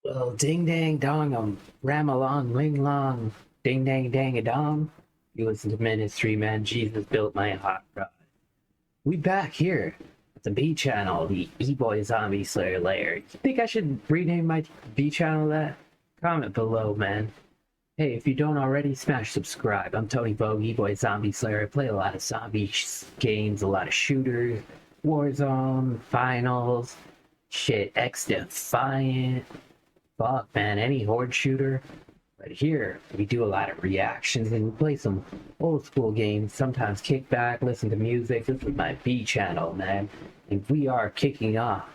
Well, ding dang dong, ram along, ling long, ding dang dang a dong. You listen to Ministry, man. Jesus built my hot rod. We back here at the B channel, the E-Boy Zombie Slayer lair. You think I should rename my B channel that? Comment below, man. Hey, if you don't already, smash subscribe. I'm Tony Vogue, E-Boy Zombie Slayer. I play a lot of zombie games, a lot of shooters, Warzone, Finals, shit, X Defiant. Fuck, man, any horde shooter. But here, we do a lot of reactions and we play some old school games, sometimes kick back, listen to music. This is my B channel, man. And we are kicking off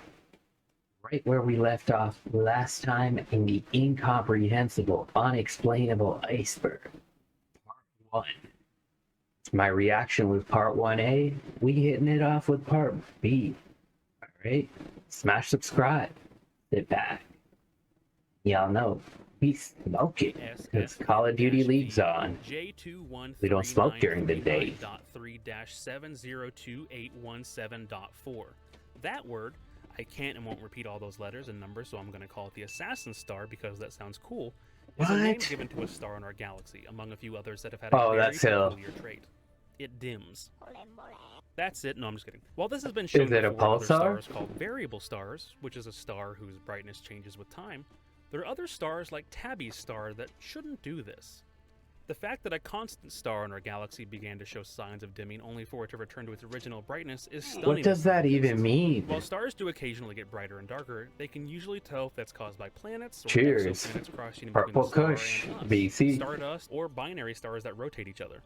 right where we left off last time in the Incomprehensible, Unexplainable Iceberg, Part 1. My reaction was Part 1A. We hitting it off with Part B. Alright? Smash subscribe. Sit back. Y'all know we smoking because Call of Duty League's on. We don't smoke during the day. 3-702817.4. That word, I can't and won't repeat all those letters and numbers, so I'm going to call it the Assassin Star because that sounds cool. Is a name given to a star in our galaxy, among a few others that have had a very peculiar trait. It dims. That's it. No, I'm just kidding. While this has been shown before, other stars called variable stars, which is a star whose brightness changes with time, there are other stars like Tabby's star that shouldn't do this. The fact that a constant star in our galaxy began to show signs of dimming only for it to return to its original brightness is stunning. What does that even mean? While stars do occasionally get brighter and darker, they can usually tell if that's caused by planets or exoplanets crossing between the star and us, BC. stardust, or binary stars that rotate each other.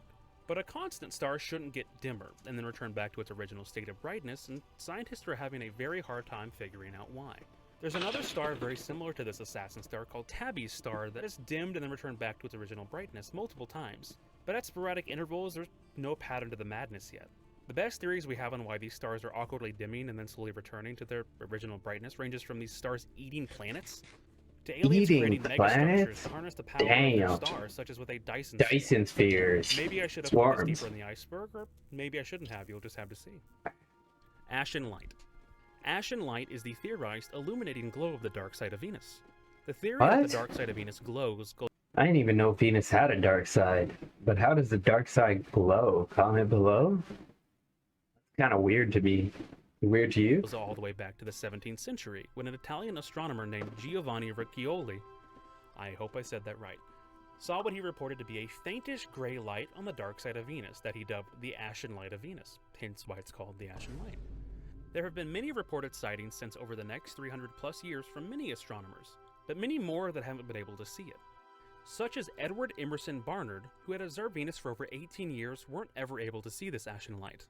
But a constant star shouldn't get dimmer and then return back to its original state of brightness, and scientists are having a very hard time figuring out why. There's another star very similar to this assassin star called Tabby's star that is dimmed and then returned back to its original brightness multiple times. But at sporadic intervals, there's no pattern to the madness yet. The best theories we have on why these stars are awkwardly dimming and then slowly returning to their original brightness ranges from these stars eating planets to aliens creating megastructures to harness the power of their stars, such as with a Dyson sphere. Maybe I should have put this deeper in the iceberg, or maybe I shouldn't have. You'll just have to see. Ashen light. Ashen light is the theorized illuminating glow of the dark side of Venus. The theory that the dark side of Venus glows... I didn't even know Venus had a dark side. But how does the dark side glow? Comment below? It's kind of weird to me. Weird to you? Goes all the way back to the 17th century, when an Italian astronomer named Giovanni Riccioli, I hope I said that right, saw what he reported to be a faintish gray light on the dark side of Venus that he dubbed the Ashen Light of Venus, hence why it's called the Ashen Light. There have been many reported sightings since over the next 300 plus years from many astronomers, but many more that haven't been able to see it. Such as Edward Emerson Barnard, who had observed Venus for over 18 years, weren't ever able to see this ashen light.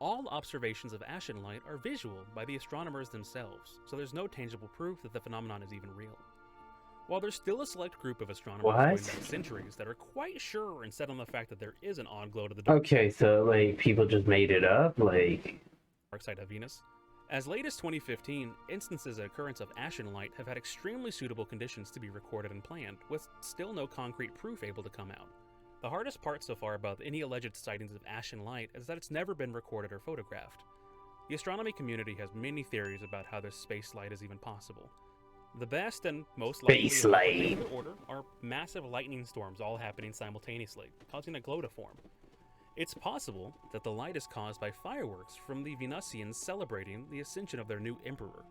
All observations of ashen light are visual by the astronomers themselves, so there's no tangible proof that the phenomenon is even real. While there's still a select group of astronomers going back centuries that are quite sure and set on the fact that there is an odd glow to the dark. Okay, so like people just made it up, like dark side of Venus. As late as 2015, instances of occurrence of ashen light have had extremely suitable conditions to be recorded and planned, with still no concrete proof able to come out. The hardest part so far about any alleged sightings of ashen light is that it's never been recorded or photographed. The astronomy community has many theories about how this space light is even possible. The best and most likely in order are massive lightning storms all happening simultaneously, causing a glow to form. It's possible that the light is caused by fireworks from the Venusians celebrating the ascension of their new emperor.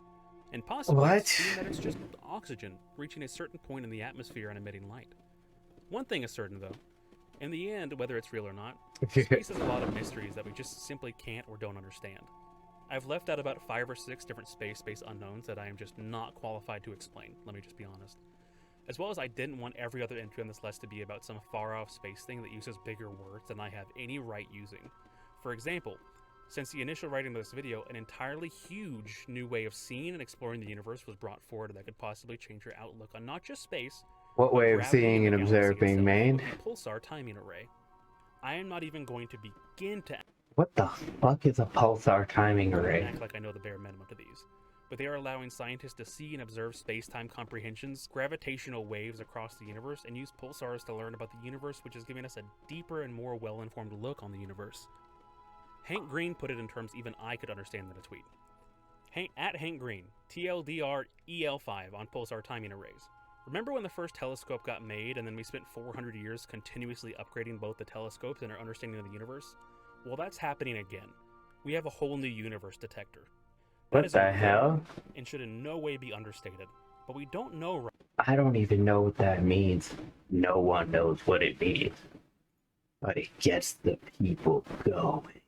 And possibly that it's just oxygen reaching a certain point in the atmosphere and emitting light. One thing is certain though, in the end, whether it's real or not, space has a lot of mysteries that we just simply can't or don't understand. I've left out about 5 or 6 different space unknowns that I am just not qualified to explain, let me just be honest. As well as I didn't want every other entry on this list to be about some far-off space thing that uses bigger words than I have any right using. For example, since the initial writing of this video, an entirely huge new way of seeing and exploring the universe was brought forward that could possibly change your outlook on not just space, what way of seeing and observing made? Pulsar timing array. I am not even going to begin to... What the fuck is a pulsar timing array? Act like I know the bare minimum to these. But they are allowing scientists to see and observe space-time comprehensions, gravitational waves across the universe, and use pulsars to learn about the universe, which is giving us a deeper and more well-informed look on the universe. Hank Green put it in terms even I could understand in a tweet. At Hank Green, TLDREL5 on Pulsar Timing Arrays. Remember when the first telescope got made and then we spent 400 years continuously upgrading both the telescopes and our understanding of the universe? Well, that's happening again. We have a whole new universe detector. What the hell? And should in no way be understated. But we don't know right. I don't even know what that means. No one knows what it means. But it gets the people going.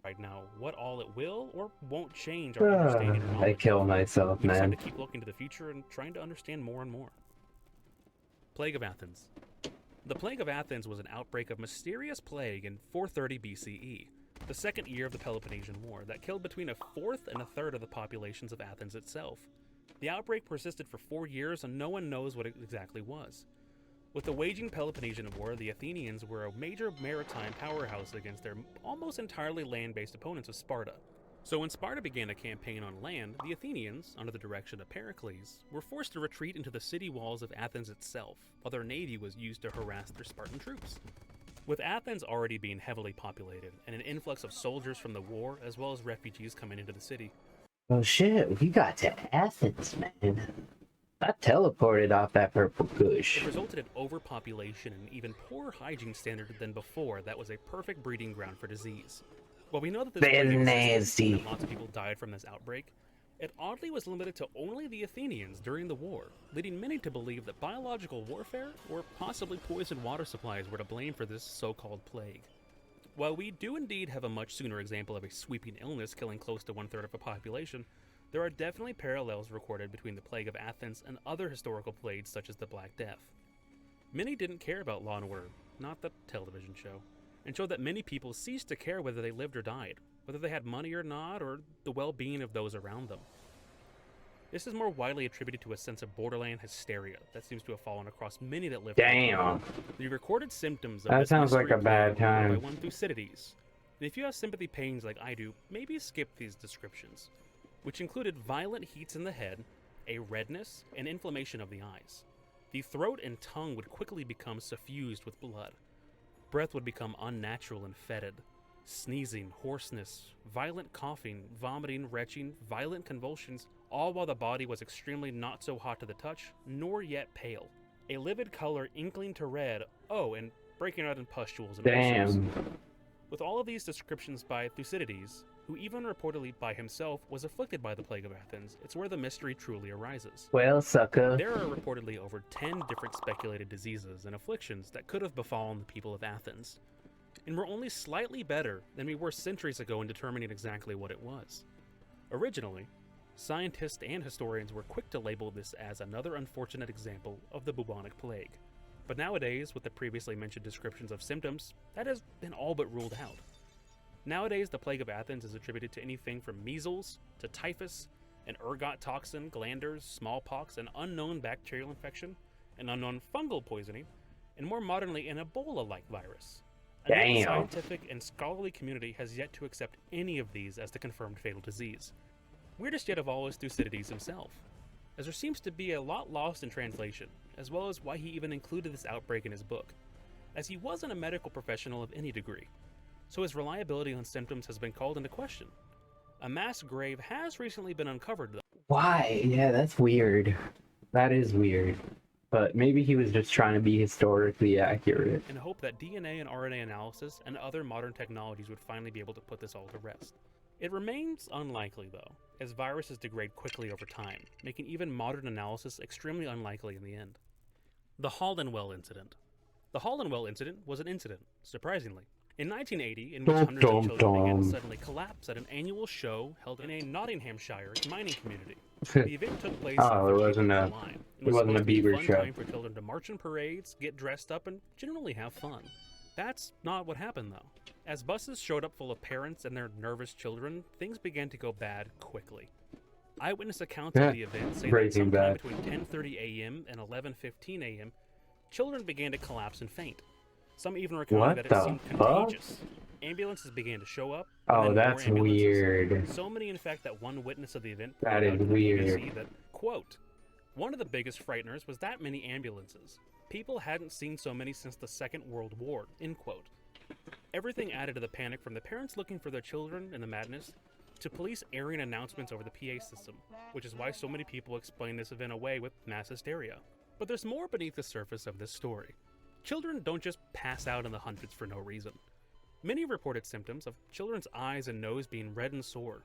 Right now, what all it will or won't change our understanding and I knowledge. kill myself, We just have man. to keep looking to the future and trying to understand more and more. Plague of Athens. The Plague of Athens was an outbreak of mysterious plague in 430 BCE, the second year of the Peloponnesian War, that killed between a fourth and a third of the populations of Athens itself. The outbreak persisted for 4 years and no one knows what it exactly was. With the waging Peloponnesian War, the Athenians were a major maritime powerhouse against their almost entirely land-based opponents of Sparta. So when Sparta began a campaign on land, the Athenians, under the direction of Pericles, were forced to retreat into the city walls of Athens itself, while their navy was used to harass their Spartan troops. With Athens already being heavily populated, and an influx of soldiers from the war, as well as refugees coming into the city. Oh shit, we got to Athens, man. I teleported off that purple kush. It resulted in overpopulation and even poorer hygiene standards than before that was a perfect breeding ground for disease. While we know that this plague existed nasty. and that lots of people died from this outbreak, it oddly was limited to only the Athenians during the war, leading many to believe that biological warfare or possibly poisoned water supplies were to blame for this so-called plague. While we do indeed have a much sooner example of a sweeping illness killing close to 1/3 of a population, there are definitely parallels recorded between the Plague of Athens and other historical plagues such as the Black Death. Many didn't care about Law & Order, not the television show, and showed that many people ceased to care whether they lived or died, whether they had money or not, or the well-being of those around them. This is more widely attributed to a sense of borderland hysteria that seems to have fallen across many that lived. Damn. The recorded symptoms of That this sounds like mystery a bad plague were time. by one Thucydides. And if you have sympathy pains like I do, maybe skip these descriptions, which included violent heats in the head, a redness, and inflammation of the eyes. The throat and tongue would quickly become suffused with blood. Breath would become unnatural and fetid. Sneezing, hoarseness, violent coughing, vomiting, retching, violent convulsions, all while the body was extremely not so hot to the touch, nor yet pale. A livid color inkling to red, and breaking out in pustules and ulcers. Damn. With all of these descriptions by Thucydides, who even reportedly by himself was afflicted by the Plague of Athens, it's where the mystery truly arises. Well, sucker. There are reportedly over 10 different speculated diseases and afflictions that could have befallen the people of Athens, and we're only slightly better than we were centuries ago in determining exactly what it was. Originally, scientists and historians were quick to label this as another unfortunate example of the bubonic plague. But nowadays, with the previously mentioned descriptions of symptoms, that has been all but ruled out. Nowadays, the Plague of Athens is attributed to anything from measles to typhus, an ergot toxin, glanders, smallpox, an unknown bacterial infection, an unknown fungal poisoning, and more modernly, an Ebola-like virus. And yet the Damn. scientific and scholarly community has yet to accept any of these as the confirmed fatal disease. Weirdest yet of all is Thucydides himself, as there seems to be a lot lost in translation, as well as why he even included this outbreak in his book, as he wasn't a medical professional of any degree, so his reliability on symptoms has been called into question. A mass grave has recently been uncovered, though. Why? Yeah, that's weird. That is weird. But maybe he was just trying to be historically accurate. In hope that DNA and RNA analysis and other modern technologies would finally be able to put this all to rest. It remains unlikely, though, as viruses degrade quickly over time, making even modern analysis extremely unlikely in the end. The Holdenwell Incident. The Holdenwell Incident was an incident, surprisingly. In 1980, in which hundreds of children began to suddenly collapse at an annual show held in a Nottinghamshire mining community. The event took place Oh, it wasn't a Bieber fun show. time for children to march in parades, get dressed up, and generally have fun. That's not what happened, though. As buses showed up full of parents and their nervous children, things began to go bad quickly. Eyewitness accounts of the event say that Breaking sometime Bad. between 10:30 a.m. and 11:15 a.m., children began to collapse and faint. Some even recounted What that it the seemed fuck? contagious. Ambulances began to show up. and Oh, then more that's ambulances. weird. So many, in fact, that one witness of the event That pointed is out to the weird. BBC that, quote, one of the biggest frighteners was that many ambulances. People hadn't seen so many since the Second World War, end quote. Everything added to the panic from the parents looking for their children and the madness, to police airing announcements over the PA system, which is why so many people explain this event away with mass hysteria. But there's more beneath the surface of this story. Children don't just pass out in the hundreds for no reason. Many reported symptoms of children's eyes and nose being red and sore.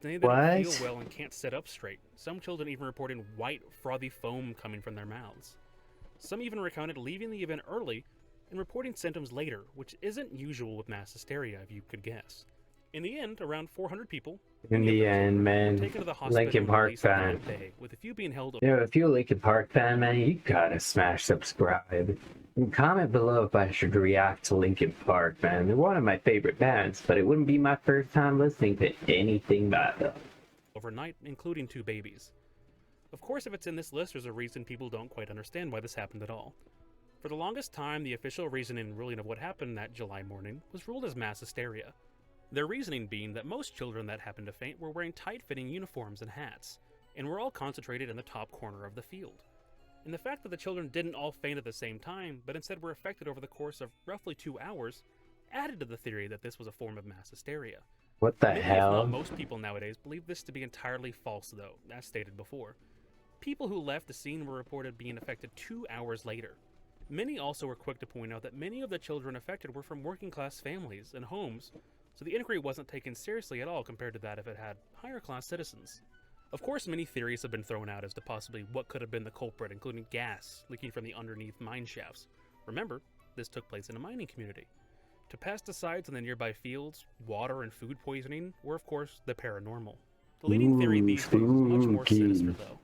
They don't feel well and can't sit up straight. Some children even reported white, frothy foam coming from their mouths. Some even recounted leaving the event early and reporting symptoms later, which isn't usual with mass hysteria, if you could guess. In the end, around 400 people in the end, man, taken to the hospital Linkin Park fan. Day, with a few being held. Yeah, if you're a Linkin Park fan, man, you gotta smash subscribe. And comment below if I should react to Linkin Park, man. They're one of my favorite bands, but it wouldn't be my first time listening to anything by them. Overnight, including 2 babies. Of course, if it's in this list, there's a reason people don't quite understand why this happened at all. For the longest time, the official reasoning and ruling of what happened that July morning was ruled as mass hysteria. Their reasoning being that most children that happened to faint were wearing tight-fitting uniforms and hats, and were all concentrated in the top corner of the field. And the fact that the children didn't all faint at the same time, but instead were affected over the course of roughly 2 hours, added to the theory that this was a form of mass hysteria. What the Many, hell? if not most people nowadays believe this to be entirely false, though, as stated before. People who left the scene were reported being affected 2 hours later. Many also were quick to point out that many of the children affected were from working-class families and homes, so the inquiry wasn't taken seriously at all compared to that if it had higher-class citizens. Of course, many theories have been thrown out as to possibly what could have been the culprit, including gas leaking from the underneath mine shafts. Remember, this took place in a mining community. To pesticides in the nearby fields, water and food poisoning, or of course, the paranormal. The leading theory these days is much more sinister, though.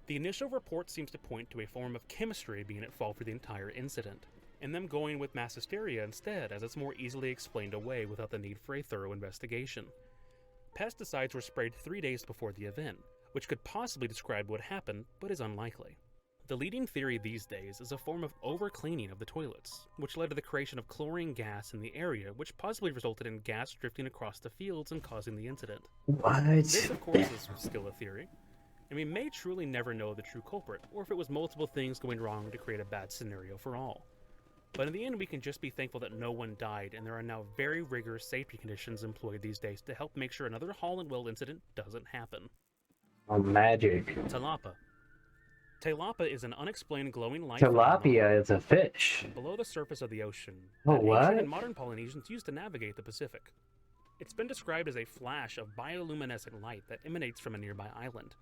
The initial report seems to point to a form of chemistry being at fault for the entire incident, and them going with mass hysteria instead, as it's more easily explained away without the need for a thorough investigation. Pesticides were sprayed 3 days before the event, which could possibly describe what happened, but is unlikely. The leading theory these days is a form of over-cleaning of the toilets, which led to the creation of chlorine gas in the area, which possibly resulted in gas drifting across the fields and causing the incident. What? This, of course, is still a theory, and we may truly never know the true culprit, or if it was multiple things going wrong to create a bad scenario for all. But in the end, we can just be thankful that no one died, and there are now very rigorous safety conditions employed these days to help make sure another Holland Well incident doesn't happen. Oh, magic. Tilapia. Tilapia is an unexplained glowing light Tilapia is a fish. below the surface of the ocean Oh, that what? ancient and modern Polynesians used to navigate the Pacific. It's been described as a flash of bioluminescent light that emanates from a nearby island.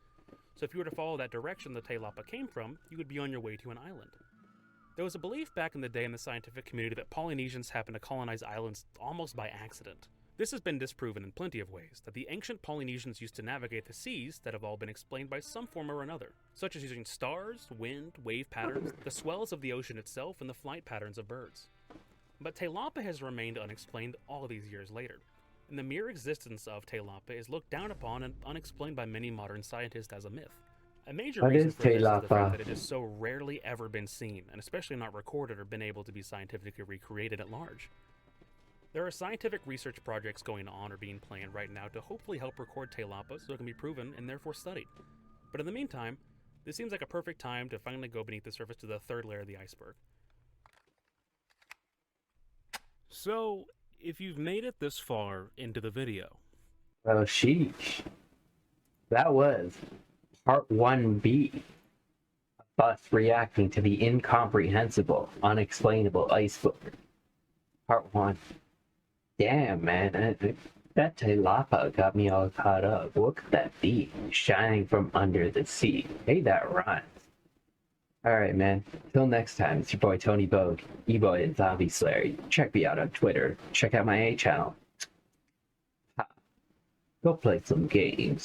So if you were to follow that direction the tilapia came from, you would be on your way to an island. There was a belief back in the day in the scientific community that Polynesians happened to colonize islands almost by accident. This has been disproven in plenty of ways, that the ancient Polynesians used to navigate the seas that have all been explained by some form or another, such as using stars, wind, wave patterns, the swells of the ocean itself, and the flight patterns of birds. But tilapia has remained unexplained all these years later, and the mere existence of tilapia is looked down upon and unexplained by many modern scientists as a myth. A major What reason is for this is the fact tilapia? that it is so rarely ever been seen, and especially not recorded or been able to be scientifically recreated at large. There are scientific research projects going on or being planned right now to hopefully help record tilapia so it can be proven and therefore studied. But in the meantime, this seems like a perfect time to finally go beneath the surface to the third layer of the iceberg. So, if you've made it this far into the video, Oh, sheesh. That was part 1B of us reacting to the incomprehensible, unexplainable iceberg. Part 1. Damn, man. That tilapia got me all caught up. What could that be? Shining from under the sea. Hey, that rhymes. Alright, man. Till next time, it's your boy Tony Bogue, E-Boy and Zombie Slayer. Check me out on Twitter. Check out my A channel. Go play some games.